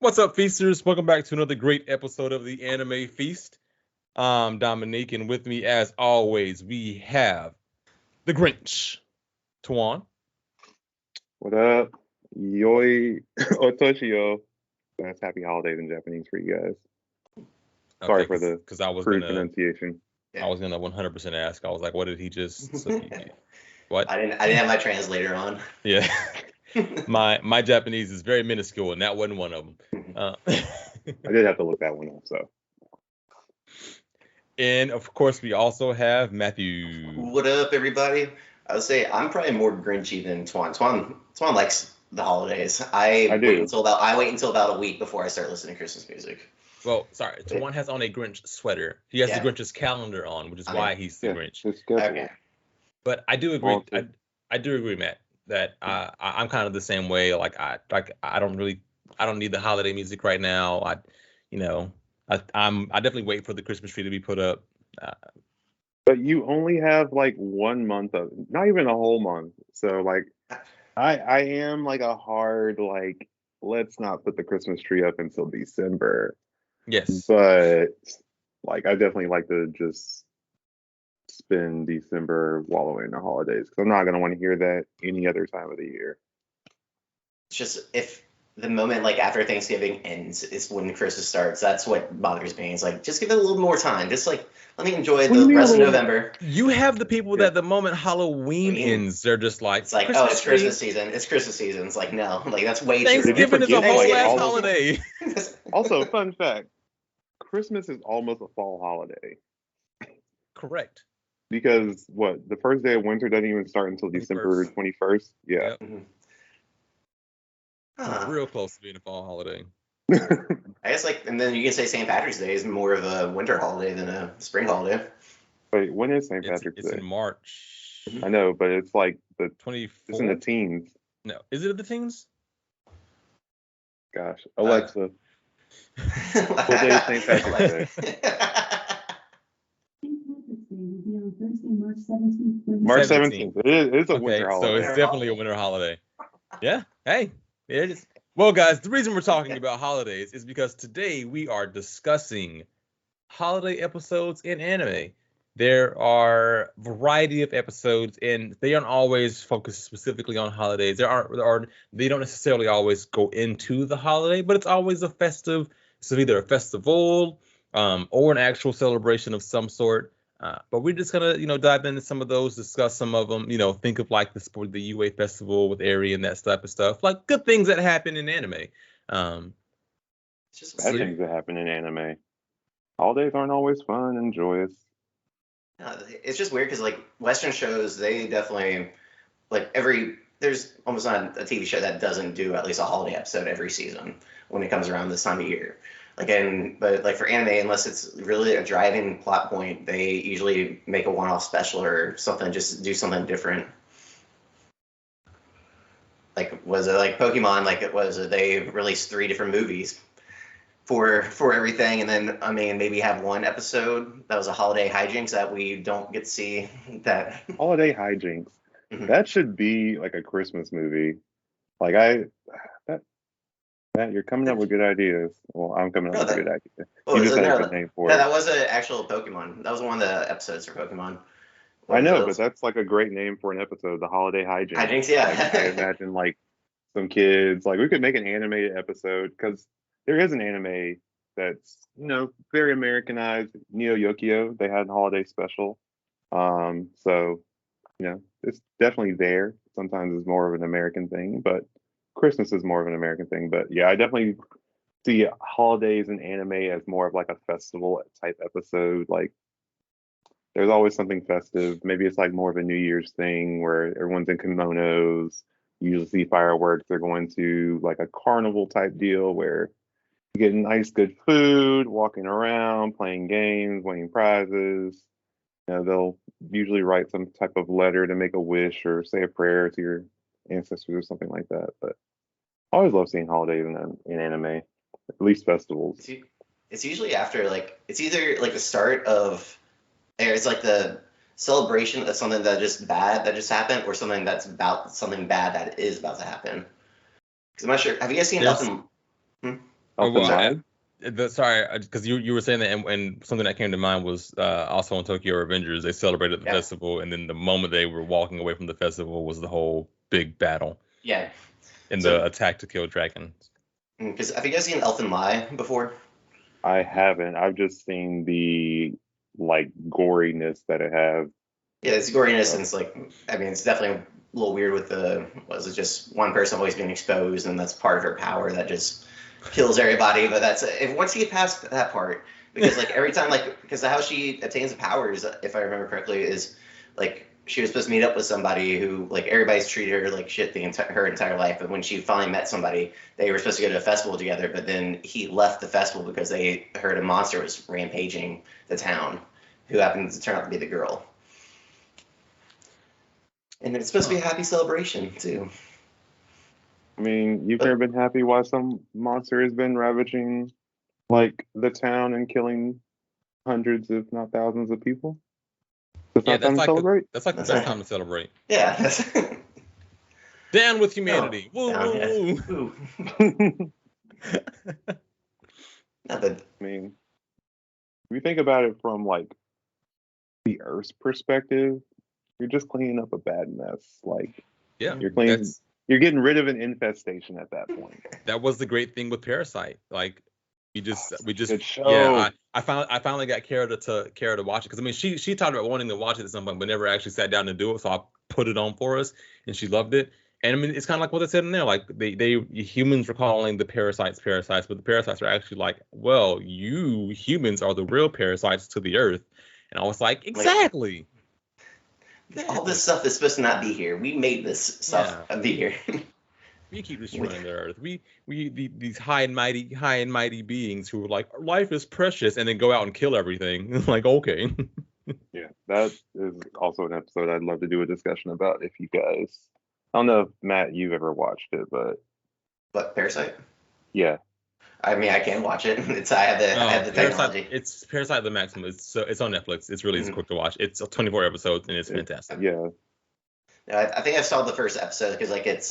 What's up, feasters? Welcome back to another great episode of the Anime Feast. I'm Dominique, and with me, as always, we have the Grinch, Tuan. What up? Yoi Otoshio. That's happy holidays in Japanese for you guys. Sorry for the because I was crude gonna, pronunciation. I was gonna 100% ask. I was like, what did he just? What? I didn't have my translator on. Yeah, my Japanese is very minuscule, and that wasn't one of them. I did have to look that one up. So, and of course, we also have Matthew. What up, everybody? I would say I'm probably more Grinchy than Twan. Twan likes the holidays. I do. wait until about a week before I start listening to Christmas music. Well, sorry, Tuan has on a Grinch sweater. He has the Grinch's calendar on, which is why he's the Grinch. Okay. But I do agree. I do agree, Matt, that I'm kind of the same way. I don't need the holiday music right now. I definitely wait for the Christmas tree to be put up. But you only have like 1 month of, not even a whole month. So like, I am like a hard like, let's not put the Christmas tree up until December. Yes. But like, I definitely like to just spend December wallowing in the holidays because I'm not gonna want to hear that any other time of the year. It's just if the moment like after Thanksgiving ends is when Christmas starts. That's what bothers me. It's like just give it a little more time. Just like let me enjoy the rest of November. You have the people that the moment Halloween ends, they're just like, it's like, oh, it's Christmas season. It's Christmas season. It's like, no, like that's way too early. Thanksgiving is a whole ass holiday. Also, fun fact: Christmas is almost a fall holiday. Correct. Because what, the first day of winter doesn't even start until December 21st. Yeah. Yep. Real close to being a fall holiday. I guess and then you can say St. Patrick's Day is more of a winter holiday than a spring holiday. Wait, when is St. Patrick's Day? It's in March. I know, but it's like the 24th. It's in the teens. No, is it the teens? Gosh, Alexa. What day is St. Patrick's Day? March 17th. March 17th. It is a winter holiday. So it's definitely a winter holiday. Yeah. Hey, it is. Well, guys, the reason we're talking about holidays is because today we are discussing holiday episodes in anime. There are a variety of episodes, and they aren't always focused specifically on holidays. They don't necessarily always go into the holiday, but it's always a festive. So either a festival, or an actual celebration of some sort. But we're just gonna, dive into some of those, discuss some of them. Think of like the UA festival with Eri and that type of stuff, like good things that happen in anime. It's just bad things that happen in anime. Holidays aren't always fun and joyous. It's just weird because like Western shows, they definitely there's almost not a TV show that doesn't do at least a holiday episode every season when it comes around this time of year. But for anime, unless it's really a driving plot point, they usually make a one-off special or something, just do something different. Like, was it like Pokemon? They released 3 different movies for everything, and then maybe have one episode that was a holiday hijinks that we don't get to see. That holiday hijinks. Mm-hmm. That should be like a Christmas movie. Matt, you're coming up with good ideas. Well, I'm coming up with a good idea. You just had a good name for it. That was an actual Pokemon. That was one of the episodes for Pokemon. I know, but that's like a great name for an episode, the Holiday Hijinks. Hijinks, yeah. I imagine like some kids, like we could make an animated episode because there is an anime that's, very Americanized. Neo Yokio, they had a holiday special. So, it's definitely there. Sometimes it's more of an American thing, but Christmas is more of an American thing. But yeah, I definitely see holidays and anime as more of like a festival type episode. Like there's always something festive. Maybe it's like more of a New Year's thing where everyone's in kimonos. You usually see fireworks. They're going to like a carnival type deal where you get nice, good food, walking around, playing games, winning prizes. They'll usually write some type of letter to make a wish or say a prayer to your ancestors or something like that. But I always love seeing holidays in anime, at least festivals. It's usually after it's either like the start of, it's like the celebration of something that just happened, or something that's about something bad that is about to happen. Because I'm not sure. Have you guys seen Nothing? Elfin well, Lied? sorry, because you were saying that, and something that came to mind was also on Tokyo Revengers. They celebrated the Yeah. festival, and then the moment they were walking away from the festival was the whole big battle Yeah. and So- the attack to kill dragons. Because have you guys seen Elfin Lie before? I haven't. I've just seen the like goriness that it has. Yeah, it's goriness, and it's like, I mean, it's definitely a little weird with the, was it just one person always being exposed, and that's part of her power that just kills everybody. But that's, if once you get past that part, because like every time, like, because how she attains the powers, if I remember correctly, is like she was supposed to meet up with somebody who, like, everybody's treated her like shit her entire life. But when she finally met somebody, they were supposed to go to a festival together, but then he left the festival because they heard a monster was rampaging the town, who happened to turn out to be the girl. And it's supposed to be a happy celebration too. I mean, you've never been happy while some monster has been ravaging like the town and killing hundreds, if not thousands, of people. It's Yeah, not time to celebrate. that's like the best time to celebrate. Yeah. That's, Down with humanity. Woo, down, yeah. woo, woo. Ooh. No, but I mean, if you think about it from like the Earth's perspective, you're just cleaning up a bad mess. Like Yeah, you're cleaning, that's- you're getting rid of an infestation at that point. that was the great thing with Parasite. Like we just Good show. yeah. I finally got Kara to watch it, because I mean she talked about wanting to watch it at some point, but never actually sat down to do it. So I put it on for us, and she loved it. And I mean, it's kind of like what they said in there. Like they humans were calling the parasites, but the parasites are actually like, well, you humans are the real parasites to the earth. And I was like, exactly. all this stuff is supposed to not be here. We made this stuff be here. We keep destroying the earth. These high and mighty beings who are like, life is precious, and then go out and kill everything. Like, okay. Yeah, that is also an episode I'd love to do a discussion about. If you guys, I don't know if Matt, you've ever watched it, but But Parasite? yeah, I mean, I can watch it. I have the technology. It's Parasite the Maximum. It's on Netflix. It's really quick to watch. It's 24 episodes, and it's fantastic. Yeah. I think I saw the first episode because like it's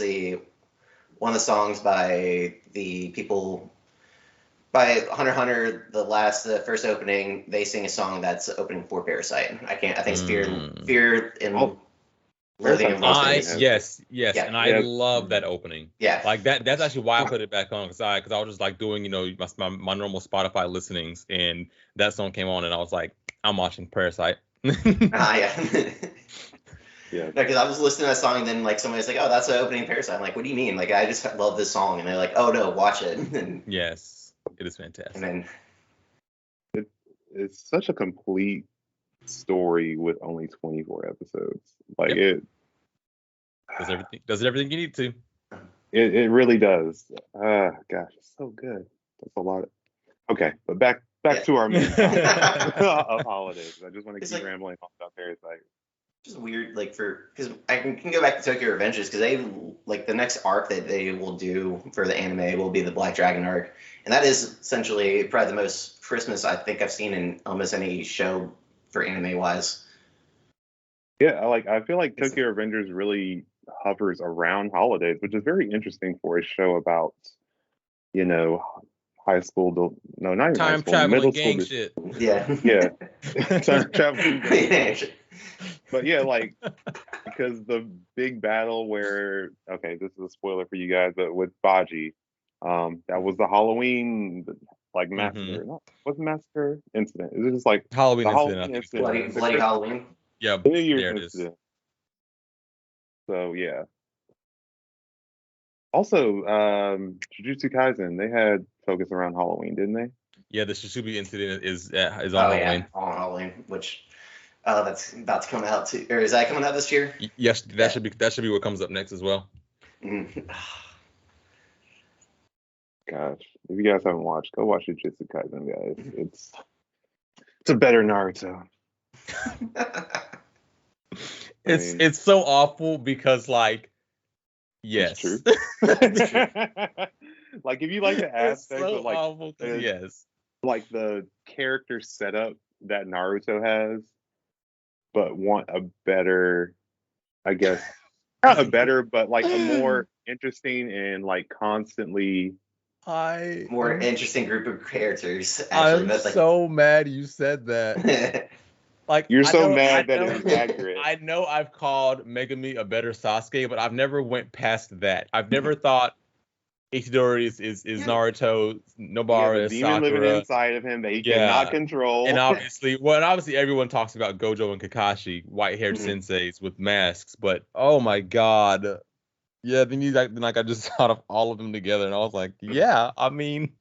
one of the songs by the people by Hunter x Hunter. The first opening, they sing a song that's opening for Parasite. I think it's Fear and Loathing in Las Vegas. Yes, Yeah. and I love that opening. Yeah, Like that's actually why I put it back on, because I was just like doing my normal Spotify listenings, and that song came on, and I was like, I'm watching Parasite. yeah. Yeah. Because I was listening to that song, and then like somebody's like, "Oh, that's the opening Parasite." I'm like, "What do you mean?" Like, I just love this song, and they're like, "Oh no, watch it." And Yes, it is fantastic. then It's such a complete story with only 24 episodes. Like does everything you need to. it really does. Gosh, it's so good. That's a lot. Okay, but back to our main topic of holidays. I just want to keep rambling on about Parasite. just weird, like because I can go back to Tokyo Revengers because they like the next arc that they will do for the anime will be the Black Dragon arc, and that is essentially probably the most Christmas I think I've seen in almost any show for anime wise. Yeah, I feel like Tokyo Revengers really hovers around holidays, which is very interesting for a show about, high school. No, not even time high school, traveling middle gang school. shit. Yeah. Yeah, time traveling. Yeah. But yeah, because the big battle where, okay, this is a spoiler for you guys, but with Baji, that was the Halloween massacre. Not wasn't massacre incident. It was just like Halloween the incident. Halloween I think. incident. Bloody Halloween. Yeah, The New Year's there it is. incident. So yeah. Also, Jujutsu Kaisen, they had focus around Halloween, didn't they? Yeah, the Shishubi incident is on Oh Halloween. yeah, on Halloween, which that's about to come out too. Or is that coming out this year? Yes, that should be what comes up next as well. Mhm. Gosh, if you guys haven't watched, go watch Jujutsu Kaisen, guys. It's a better Naruto. It's so awful because yes. It's true. Like if you like the aspect so of awful, yes. like the character setup that Naruto has, but want a better, I guess, not a better, but a more interesting and constantly more I'm interesting group of characters. Actually, but like, so mad you said that. Like You're I so know, mad I that know, it's accurate. I know I've called Megami a better Sasuke, but I've never went past that. I've never thought Itadori is Naruto, He has Nobara a is demon living Sakura. inside of him that he Yeah. cannot control. And obviously everyone talks about Gojo and Kakashi, white-haired Mhm. senseis with masks, but oh my god. Yeah, then I just thought of all of them together and I was like, yeah, I mean,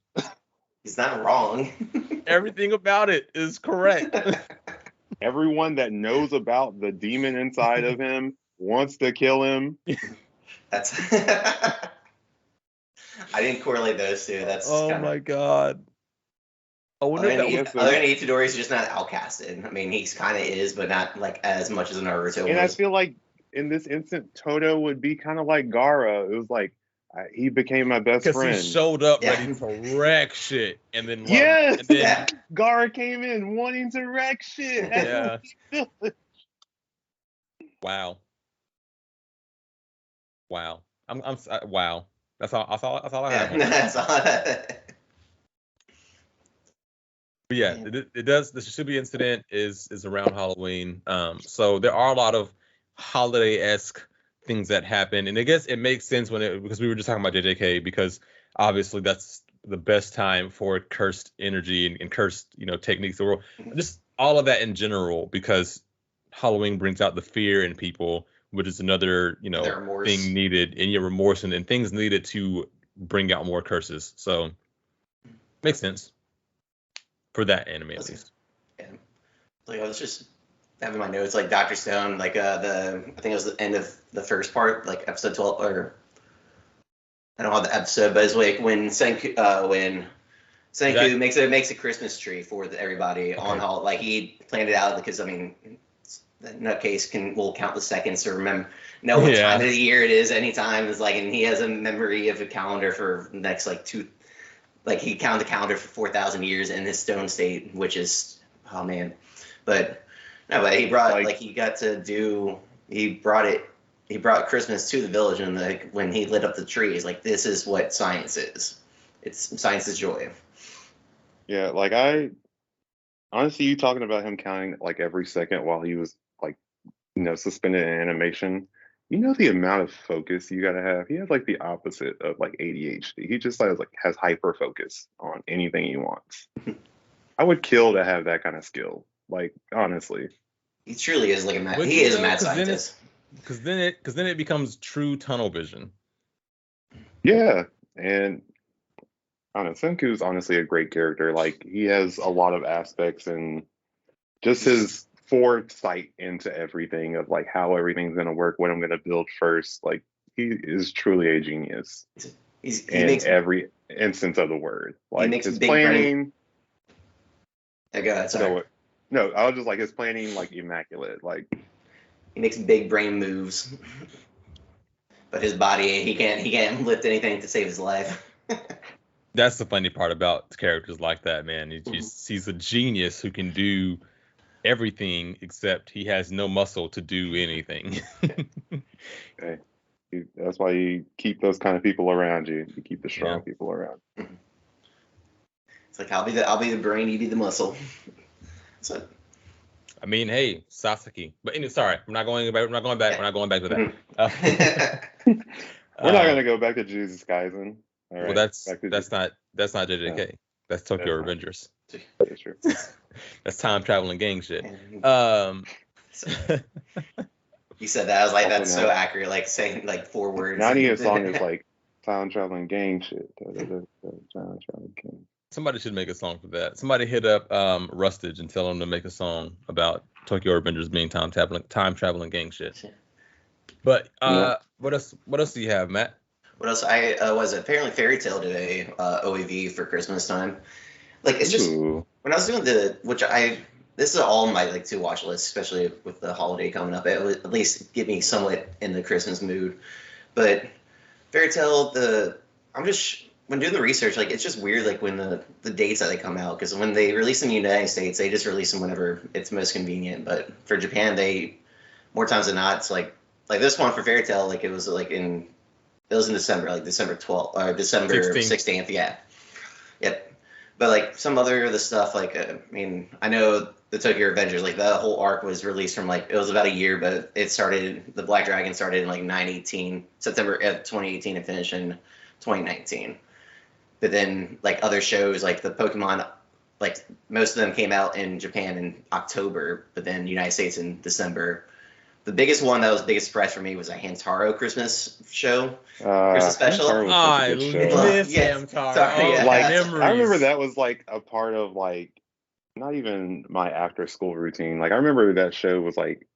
he's not wrong. everything about it is correct. Everyone that knows about the demon inside of him wants to kill him. That's. I didn't correlate those two. That's Oh kind my of. god. I wonder if that was Other than Itadori, he's just not outcasted. I mean, he's kind of is, but not like as much as Naruto And I was. feel like in this instant, Toto would be kind of like Gaara. It was like he became my best because friend. he showed up Yeah. ready to wreck shit and then Yes! and then Yeah. Gaara came in wanting to wreck shit. That's Yeah. what he feels. Wow. Wow. That's all I have. Yeah, on that. that's all. But yeah, it does. The Shibuya incident is around Halloween. So there are a lot of holiday-esque things that happen, and I guess it makes sense because we were just talking about JJK, because obviously that's the best time for cursed energy and cursed techniques. Or just all of that in general, because Halloween brings out the fear in people, which is another Their remorse. thing needed, and your remorse and things needed to bring out more curses. So makes sense. For that anime, at least. Yeah. Like I was just having my notes, like Dr. Stone, like I think it was the end of the first part, like episode 12, or I don't know the episode, but it's like when Senku makes a Christmas tree for everybody on Hall. Like he planned it out because I mean, the nutcase will count the seconds to know what time of the year it is anytime. It's like, and he has a memory of a calendar for the next like he counted the calendar for 4,000 years in his stone state, which is, oh man. But no, but he brought he brought Christmas to the village, and like when he lit up the tree, he's like, this is what science is. It's science is joy. Yeah, like honestly, you talking about him counting like every second while he was like, suspended in animation. You know the amount of focus you gotta have. He has like the opposite of like ADHD. He just has hyper focus on anything he wants. I would kill to have that kind of skill. Like honestly, he truly is like a mad. But He is a mad scientist. Because then it becomes true tunnel vision. Yeah, and I don't know. Senku's honestly a great character. Like he has a lot of aspects and just his foresight into everything of like how everything's gonna work, what I'm gonna build first. Like he is truly a genius in every instance of the word. Like his planning. Go ahead, sorry. No, I was just like his planning, like immaculate. Like he makes big brain moves, but his body he can't lift anything to save his life. That's the funny part about characters like that, man. He's a genius who can do everything except he has no muscle to do anything. Okay. That's why you keep those kind of people around you. You keep the strong people around. It's like I'll be the brain, you be the muscle. So I mean, hey, Sasaki. But anyway, sorry, we're not going back to that. We're not gonna go back to Jujutsu Kaisen. All right. Well, that's not JJK. No. That's Tokyo That's Revengers. That's true. That's time traveling gang shit. You said that. I was like, Also that's not- so accurate. Like saying like 4 words. Nania's song is like time traveling gang shit. Time traveling gang. Somebody should make a song for that. Somebody hit up Rustage and tell them to make a song about Tokyo Revengers being time traveling gang shit. But what else do you have, Matt? What else? I was apparently Fairy Tail did a OAV for Christmas time. Like it's just Ooh. when I was doing this is all on my like to watch list, especially with the holiday coming up. It would at least get me somewhat in the Christmas mood. But Fairy Tail, when doing the research, like it's just weird, like when the dates that they come out, because when they release them in the United States, they just release them whenever it's most convenient. But for Japan, they more times than not, it's like this one for Fairy Tail, like it was like in It was in December, like December 12th or December 16th. 16th. Yeah. Yep. But like some other of the stuff, like I know the Tokyo Revengers, like the whole arc was released from like it was about a year, but it started. The Black Dragon started in like 9/18 September 2018 and finished in 2019. But then like other shows, like the Pokemon, like most of them came out in Japan in October, but then United States in December. The biggest one that was the biggest surprise for me was a Hamtaro Christmas show. Christmas special. Hamtaro was I such a good show. miss Yeah. Hamtaro. Sorry, Oh, yeah. Like, memories. I remember that was like a part of like not even my after school routine. Like I remember that show was like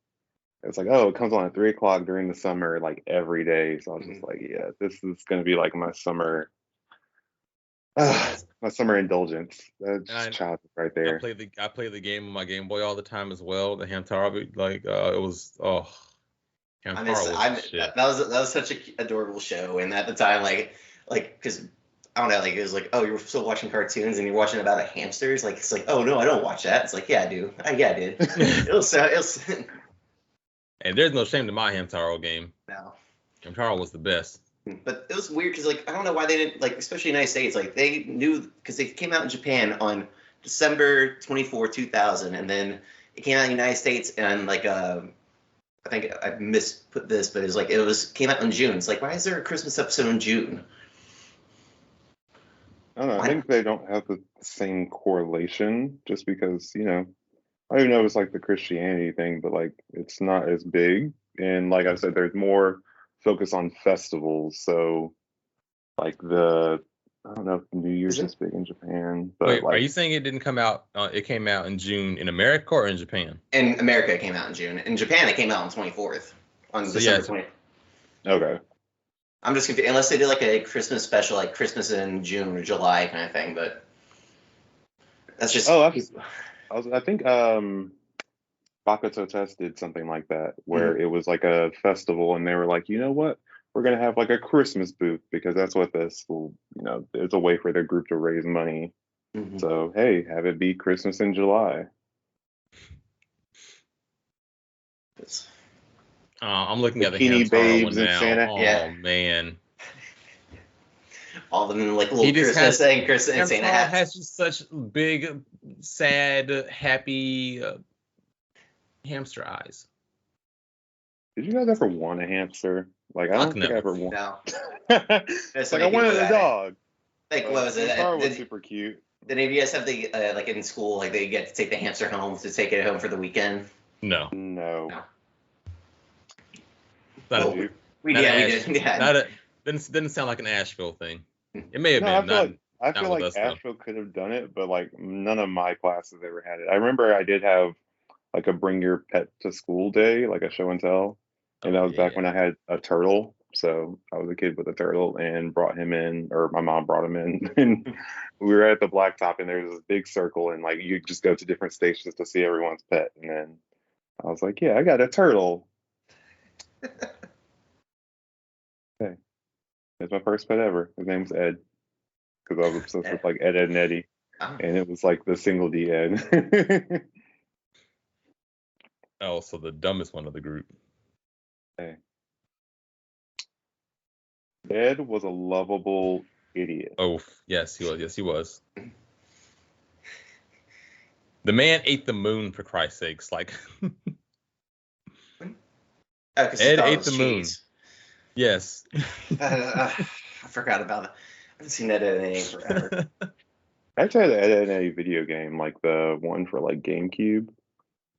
it's like, oh, it comes on at 3 o'clock during the summer, like every day. So I was just like, yeah, this is gonna be like my summer my summer indulgence. That's And childhood right I there. played the game on my Game Boy all the time as well. The Hamtaro, like it was I Hamtaro miss was I, the shit. that was such an adorable show, and at the time, like because I don't know, like it was like, oh, you're still watching cartoons and you're watching about a hamsters. Like it's like, oh no, I don't watch that. It's like, yeah, I do. Yeah, I did. it was And there's no shame to my Hamtaro game. no. Hamtaro was the best. But it was weird because like I don't know why they didn't like, especially United States, like they knew because they came out in Japan on December 24, 2000, and then it came out in the United States and like I think I misput this, but it came out in June. It's like, why is there a Christmas episode in June? I don't know. Why I think they don't have the same correlation just because, I don't even know if it's like the Christianity thing, but like it's not as big. And like I said, there's more focus on festivals. So like I don't know if New Year's is big in Japan, but Wait, like are you saying it didn't come out? It came out in June in America or in Japan? In America, it came out in June. In Japan, it came out on 24th, on So, December yeah, 20th. okay. I'm just confused, unless they did like a Christmas special, like Christmas in June or July kind of thing. But that's just. Oh, I think Bakuto Test did something like that, where it was like a festival, and they were like, you know what? We're gonna have like a Christmas booth because that's what the school, it's a way for their group to raise money. Mhm. So hey, have it be Christmas in July. It's- I'm looking at the Bikini Hamtaro babes one and now. Santa. Oh Yeah. man, all of them in like little He just Christmas has- thing, Christmas and Santa Hamtaro hats. has just such big, sad, happy hamster eyes. Did you guys ever want a hamster? Like I Fuck don't think no. I ever want. No, It's like I wanted a dog. like what was it? Hamtaro was Did super cute. any of you guys have the like in school, like they get to take the hamster home to take it home for the weekend? No, No. No. not Well, a, We not yeah, an we Ash- did. Yeah. not a, didn't sound like an Asheville thing. It may have No, been. I feel with like us, though. Asheville could have done it, but like none of my classes ever had it. I remember I did have like a bring your pet to school day, like a show and tell, and that was back when I had a turtle. So I was a kid with a turtle and brought him in, or my mom brought him in, and we were at the blacktop, and there was this big circle, and like you just go to different stations to see everyone's pet, and then I was like, yeah, I got a turtle. Okay, it's my first pet ever. His name's Ed, because I was obsessed with like Ed, Ed, and Eddie. Oh. And it was like the single D Ed. Oh, so the dumbest one of the group. Ed was a lovable idiot. Oh, yes, he was. Yes, he was. The man ate the moon, for Christ's sakes. Like, Oh, 'cause Ed he thought it ate was the moon. cheese. yes. I forgot about it. I haven't seen that in any forever. I actually had an Ed, Ed, and Eddie video game, like the one for like GameCube.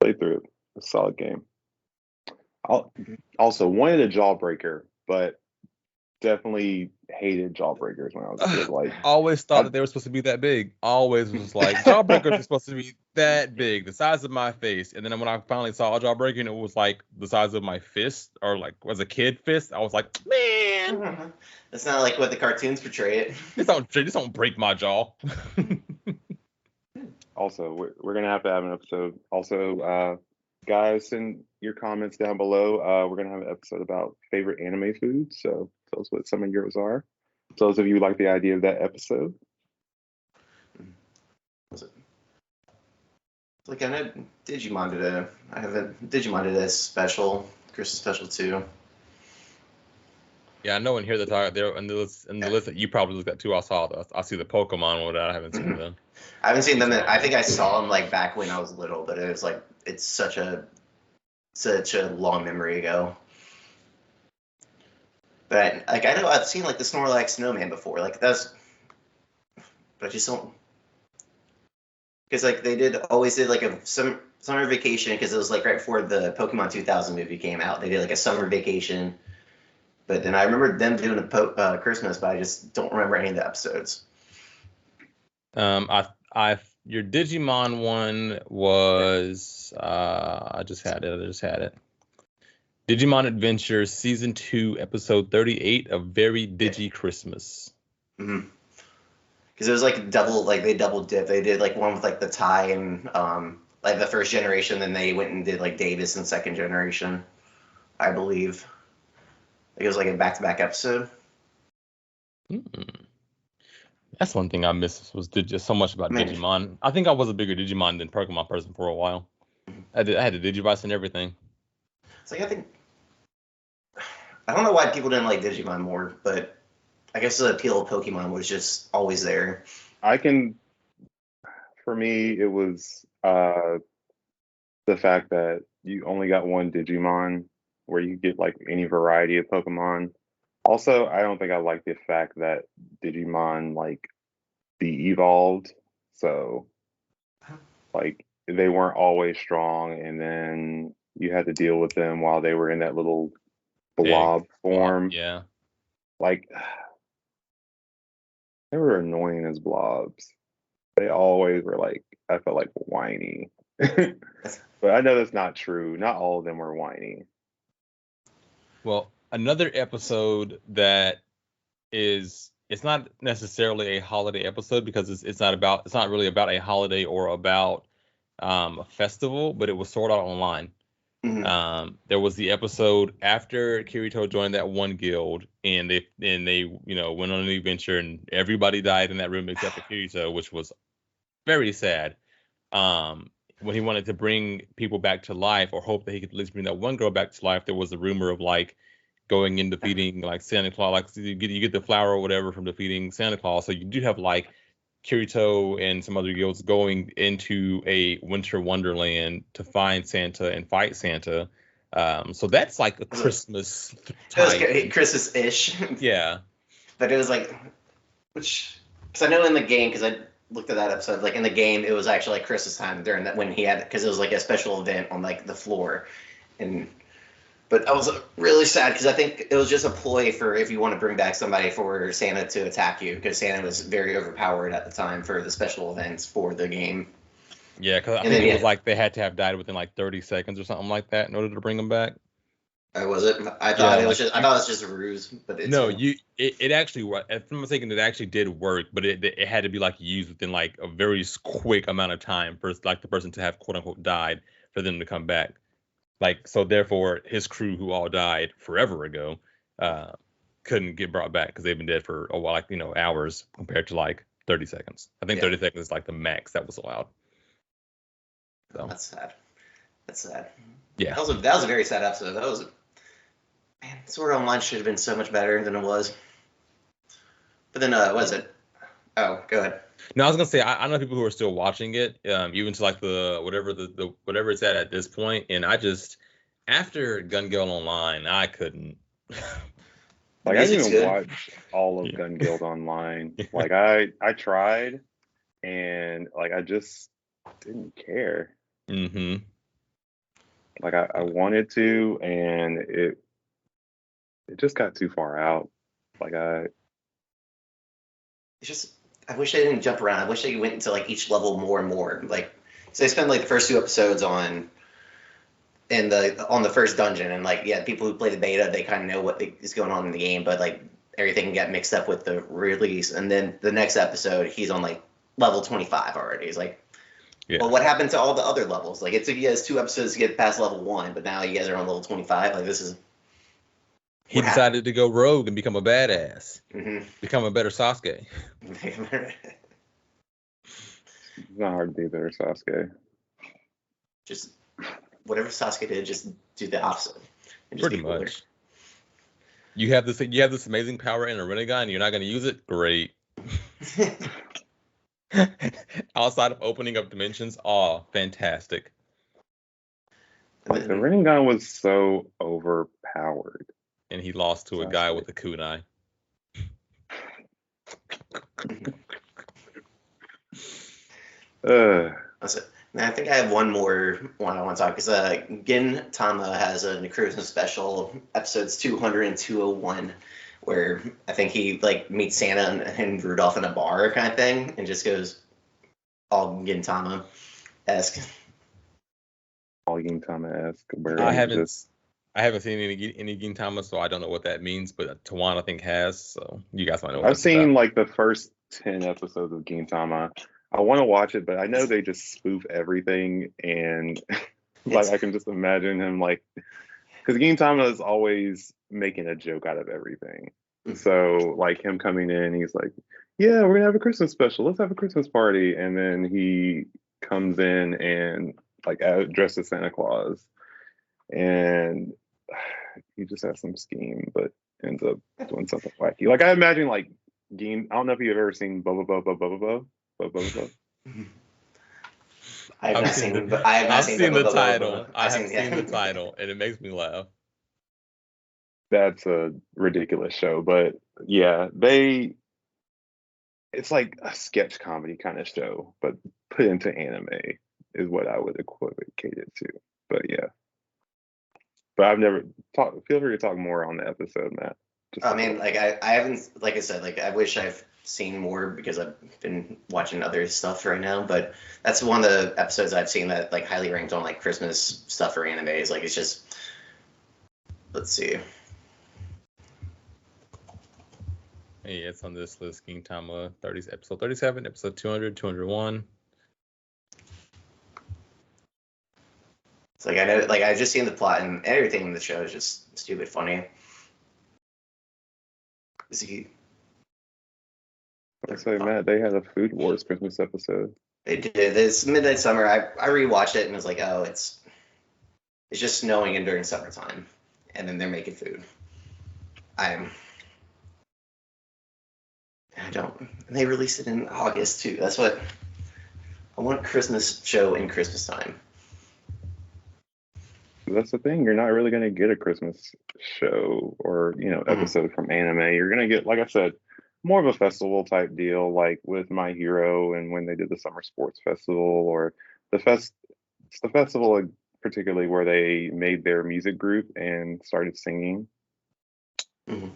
Played through it. A solid game. Also wanted a Jawbreaker, but definitely hated Jawbreakers when I was a kid. Like, Always thought that they were supposed to be that big. Always was like, Jawbreakers are supposed to be that big, the size of my face. And then when I finally saw a Jawbreaker and it was like the size of my fist, or like as a kid fist, I was like, man, That's not like what the cartoons portray it. this don't break my jaw. also, we're gonna have to have an episode. Also, guys, send your comments down below. We're gonna have an episode about favorite anime foods. So tell us what some of yours are. So those of you who like the idea of that episode. Was it? Like I know Digimon did I have a Digimon did a special, Christmas special too. Yeah, I know in here they're in the list that you probably looked at too. I see the Pokemon one that I haven't seen though. I haven't seen them. I think I saw them like back when I was little, but it was like it's such a long memory ago. But like I know I've seen like the Snorlax Snowman before, like but I just don't, because like they always did like a summer vacation, because it was like right before the Pokemon 2000 movie came out. They did like a summer vacation, but then I remember them doing a Christmas, but I just don't remember any of the episodes. Your Digimon one was I just had it. Digimon Adventure Season 2, Episode 38, A Very Digi Christmas. Mm-hmm. Because it was like they double dip. They did like one with like the Tai and like the first generation, then they went and did like Davis and second generation, I believe. Like, it was like a back-to-back episode. That's one thing I missed was just so much about Digimon. I think I was a bigger Digimon than Pokemon person for a while. I had the Digivice and everything. It's like I don't know why people didn't like Digimon more, but I guess the appeal of Pokemon was just always there. For me, it was the fact that you only got one Digimon, where you get like any variety of Pokemon. Also, I don't think I like the fact that Digimon like de-evolved, so like they weren't always strong, and then you had to deal with them while they were in that little blob form. Yeah. Like, they were annoying as blobs. They always were like, I felt like whiny. But I know that's not true. Not all of them were whiny. Well, another episode that it's not necessarily a holiday episode, because it's not really about a holiday or about a festival, but it was Sword Art Online. Mm-hmm. There was the episode after Kirito joined that one guild, and they went on an adventure, and everybody died in that room except for Kirito, which was very sad. When he wanted to bring people back to life, or hope that he could at least bring that one girl back to life, there was a rumor of like going and defeating like Santa Claus, like you get the flower or whatever from defeating Santa Claus. So you do have like Kirito and some other guilds going into a winter wonderland to find Santa and fight Santa. So that's like a Christmas time. Christmas-ish. Yeah. But it was like, because I know in the game, because I looked at that episode, like in the game, it was actually like Christmas time during that, when he had, because it was like a special event on like the floor. But I was really sad, because I think it was just a ploy for if you want to bring back somebody for Santa to attack you, because Santa was very overpowered at the time for the special events for the game. Yeah, because I think it was like they had to have died within like 30 seconds or something like that in order to bring them back. Was it? I thought it was just a ruse, but it's no. It actually, if I'm mistaken, it actually did work, but it had to be like used within like a very quick amount of time for like the person to have quote unquote died for them to come back. Like, so therefore his crew, who all died forever ago, couldn't get brought back because they've been dead for a while, like, hours compared to like 30 seconds. I think 30 seconds is like the max that was allowed. So that's sad. Yeah, that was a very sad episode. Sword Art Online should have been so much better than it was. But then, what is it? Oh, go ahead. No, I was gonna say I know people who are still watching it, even to like the whatever it's at this point, and I just, after Gun Guild Online, I couldn't. Like, I didn't even watch all of Gun Guild Online. Like, I tried, and like I just didn't care. Mm-hmm. Like, I wanted to, and it just got too far out. Like, I wish they didn't jump around. I wish they went into like each level more and more. Like, so they spent like the first 2 episodes on the first dungeon, and like, yeah, people who play the beta, they kind of know what is going on in the game, but like everything got mixed up with the release. And then the next episode, he's on like level 25 already. He's like, well, what happened to all the other levels? Like, it took you guys 2 episodes to get past level 1, but now you guys are on level 25. Like, this is. He decided to go rogue and become a badass. Mm-hmm. Become a better Sasuke. It's not hard to be a better Sasuke. Just whatever Sasuke did, just do the opposite. Pretty much. You have this amazing power in a Rinnegan, and you're not going to use it? Great. Outside of opening up dimensions, fantastic. Like, the Rinnegan was so overpowered. And he lost to a guy with a kunai. That's it. I think I have one more one I want to talk because Gintama has a Christmas special, episodes 200 and 201, where I think he like meets Santa and Rudolph in a bar kind of thing, and just goes all Gintama-esque. All Gintama-esque. I haven't seen any Gintama, so I don't know what that means. But Tawan, I think, has. So you guys might know. I've seen like the first 10 episodes of Gintama. I want to watch it, but I know they just spoof everything, and like I can just imagine him like, because Gintama is always making a joke out of everything. So like him coming in, he's like, "Yeah, we're gonna have a Christmas special. Let's have a Christmas party," and then he comes in and like dressed as Santa Claus, and he just has some scheme, but ends up doing something wacky. Like I imagine like I don't know if you've ever seen Boba Boba Boba Boba. I have not seen the title. I have seen the title, and it makes me laugh. That's a ridiculous show, but yeah, it's like a sketch comedy kind of show, but put into anime is what I would equivocate it to. But yeah, but I've never feel free to talk more on the episode, Matt. I mean, like I haven't, like I said, like I wish I've seen more because I've been watching other stuff right now, but that's one of the episodes I've seen that like highly ranked on like Christmas stuff or animes. Like it's just, let's see. Hey, it's on this list. Gintama 30, episode 37, episode 200, 201. It's like I know, like I've just seen the plot and everything in the show is just stupid funny. Is he? I say, Matt, they had a Food Wars Christmas episode. They did. This Midnight Summer, I rewatched it and was like, oh, it's just snowing and during summertime, and then they're making food. I don't. And they released it in August too. That's what I want. A Christmas show in Christmas time. That's the thing. You're not really going to get a Christmas show or episode from anime. You're going to get, like I said, more of a festival type deal, like with My Hero and when they did the Summer Sports Festival, or it's the festival particularly where they made their music group and started singing. Mm-hmm.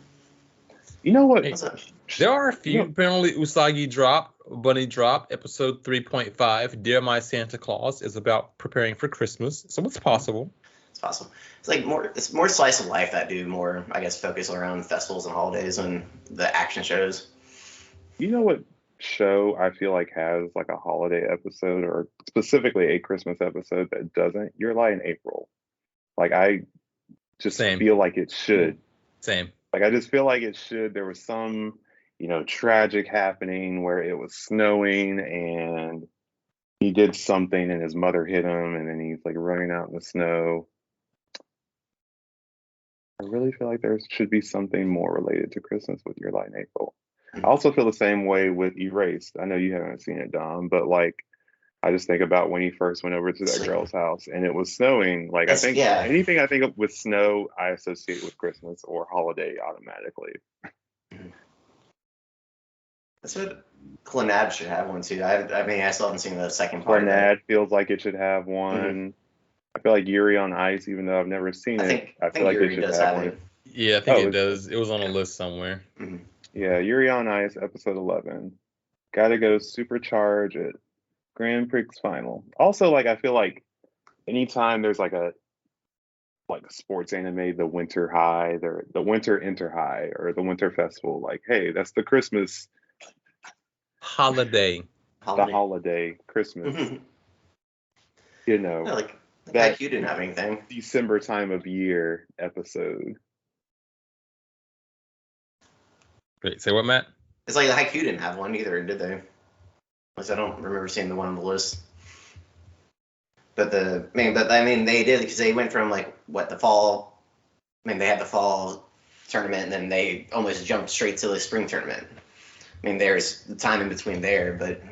You know what? Hey, there are a few. Apparently, Usagi Bunny Drop, episode 3.5, Dear My Santa Claus, is about preparing for Christmas. So it's possible. It's possible. It's more slice of life that do more, I guess, focus around festivals and holidays and the action shows. You know what show I feel like has like a holiday episode, or specifically a Christmas episode, that doesn't? Your Lie in April. Like I just feel like it should. Same. Like I just feel like it should. There was some, tragic happening where it was snowing and he did something and his mother hit him and then he's like running out in the snow. I really feel like there should be something more related to Christmas with Your Lie in April. I also feel the same way with Erased. I know you haven't seen it, Dom, but like I just think about when he first went over to that girl's house and it was snowing. Like anything I think of with snow, I associate with Christmas or holiday automatically. That's what Clannad should have one too. I mean, I still haven't seen the second part. Clannad feels like it should have one. Mm-hmm. I feel like Yuri on Ice, even though I've never seen it, I feel like Yuri it should have one. It. Yeah, I think it does. It was on a list somewhere. Mm-hmm. Yeah, Yuri on Ice, episode 11. Gotta go supercharge it. Grand Prix final. Also, like I feel like anytime there's like a sports anime, the Winter High, the Winter Inter High, or the Winter Festival, like, hey, that's the Christmas holiday. The holiday Christmas. Mm-hmm. Like that you didn't have anything. December time of year episode. Wait, say what, Matt? It's like the Haikyuu didn't have one either, did they? I don't remember seeing the one on the list. But they did, because they went from the fall. I mean, they had the fall tournament, and then they almost jumped straight to the spring tournament. I mean, there's the time in between there, but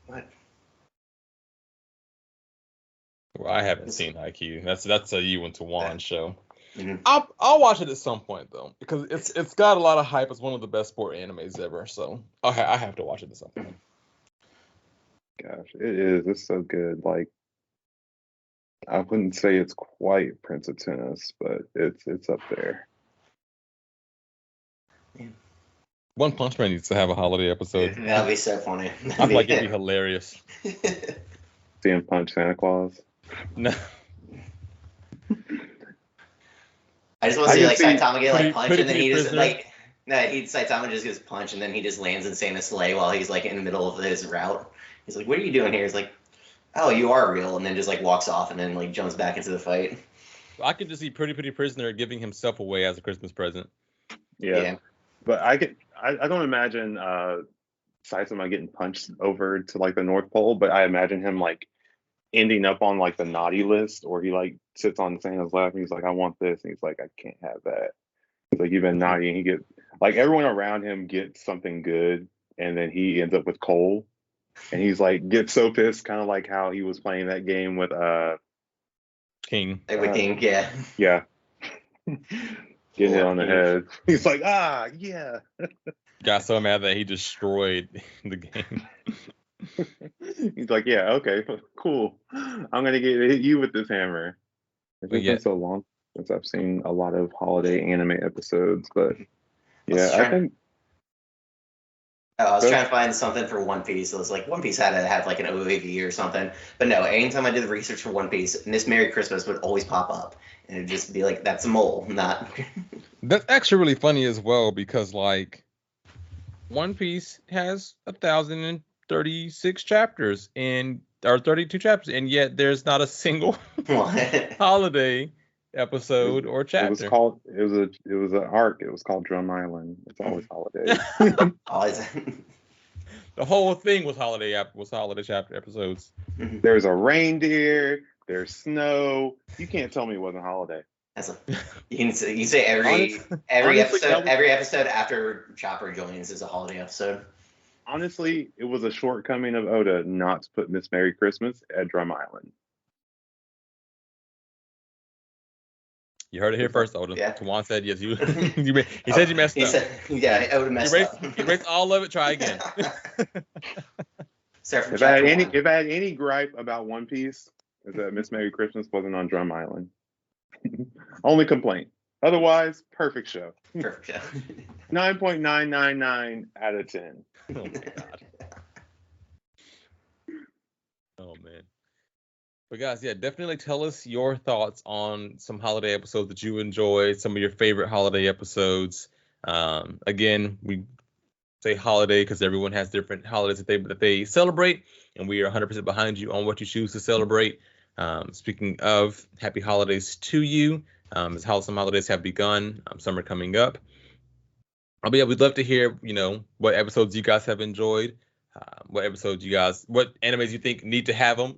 what? Well, I haven't seen Haikyuu. That's a you and Tawan show. Mhm. I'll watch it at some point though, because it's got a lot of hype. It's one of the best sport animes ever. So I have to watch it at some point. Gosh, it is. It's so good. Like, I wouldn't say it's quite Prince of Tennis, but it's up there. One Punch Man needs to have a holiday episode. That'd be so funny. I feel like it'd be hilarious. Seeing Punch Santa Claus. No, I just want to I see like can see- Saitama get like punch, put it and then to he the just prisoner. like Saitama just gets punched, and then he just lands in Santa's sleigh while he's like in the middle of his route. He's like, "What are you doing here?" He's like, "Oh, you are real," and then just like walks off, and then like jumps back into the fight. I could just see Pretty Prisoner giving himself away as a Christmas present. Yeah. But I don't imagine Saitama getting punched over to like the North Pole, but I imagine him like ending up on like the naughty list, or he like sits on Santa's lap and he's like, I want this, and he's like, I can't have that. He's like, you've been naughty, and he gets like everyone around him gets something good, and then he ends up with coal, and he's like gets so pissed, kind of like how he was playing that game with King. Everything, yeah. yeah. Get hit on the King. head. He's like, yeah. Got so mad that he destroyed the game. He's like, yeah, okay, cool. I'm gonna hit you with this hammer. It's But yeah. been so long since I've seen a lot of holiday anime episodes, but yeah, try- I think I was Good. trying to find something for One Piece. It was like One Piece had to have like an OAV or something. But no, anytime I did the research for One Piece, Miss Merry Christmas would always pop up. And it'd just be like, that's a mole, not. That's actually really funny as well, because like One Piece has 1,036 chapters or 32 chapters, and yet there's not a single What? holiday episode or it chapter. was an arc. It was called Drum Island. It's always holidays. Always. The whole thing was holiday chapter episodes. There's a reindeer. There's snow. You can't tell me it wasn't holiday. That's a, you can say every honestly, episode after Chopper joins is a holiday episode. Honestly, it was a shortcoming of Oda not to put Miss Merry Christmas at Drum Island. You heard it here first, Oda. Yeah. Tawan said yes. He said you messed He up. said, yeah, I would have messed up. Erase all of it. Try again. Start from If I had chapter one. any gripe about One Piece, is that Miss Merry Christmas wasn't on Drum Island. Only complaint. Otherwise, perfect show. Perfect. Yeah. 9.999 out of 10. Oh my god. Oh man. But guys, yeah, definitely tell us your thoughts on some holiday episodes that you enjoyed, some of your favorite holiday episodes. Again, we say holiday because everyone has different holidays that they celebrate, and we are 100% behind you on what you choose to celebrate. Speaking of, happy holidays to you. As some holidays have begun, some are coming up. We'd love to hear, what episodes you guys have enjoyed. What animes you think need to have them?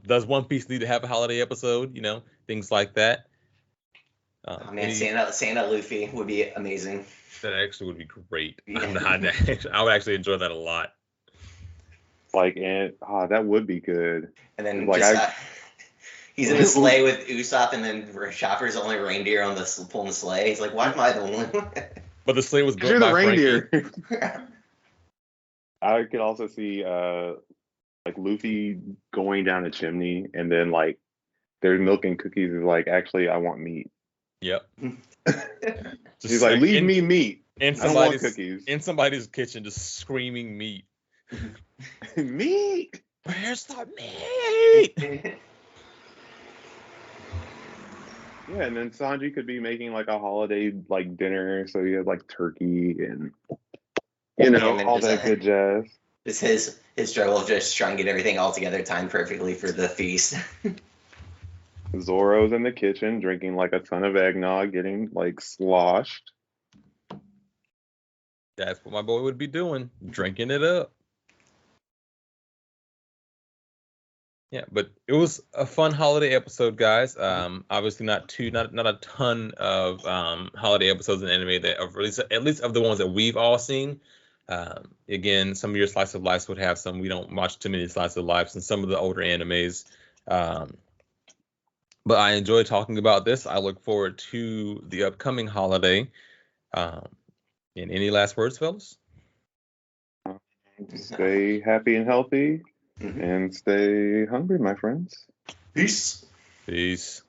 Does One Piece need to have a holiday episode? Things like that. Oh man, Santa Luffy would be amazing. That actually would be great. Yeah. I would actually enjoy that a lot. That would be good. And then Like, he's in the sleigh with Usopp, and then Chopper's the only reindeer on pulling the sleigh. He's like, why am I the one? But the sleigh was built You're by the reindeer. Frankie. I could also see like Luffy going down a chimney, and then like there's milk and cookies. Is like, actually, I want meat. Yep. He's like, leave me meat. in I don't want somebody's cookies. in somebody's kitchen, just screaming meat. Meat. Where's the meat? Yeah, and then Sanji could be making like a holiday like dinner, so he has like turkey and And then all just, that good jazz. It's his struggle of just trying to get everything all together, timed perfectly for the feast. Zoro's in the kitchen drinking like a ton of eggnog, getting like sloshed. That's what my boy would be doing, drinking it up. Yeah, but it was a fun holiday episode, guys. Obviously not a ton of holiday episodes in anime that, of at least of the ones that we've all seen. Again, some of your slice of lives would have some. We don't watch too many slice of lives in some of the older animes. But I enjoy talking about this. I look forward to the upcoming holiday. And any last words, fellas? Stay happy and healthy, Mhm. and stay hungry, my friends. Peace. Peace.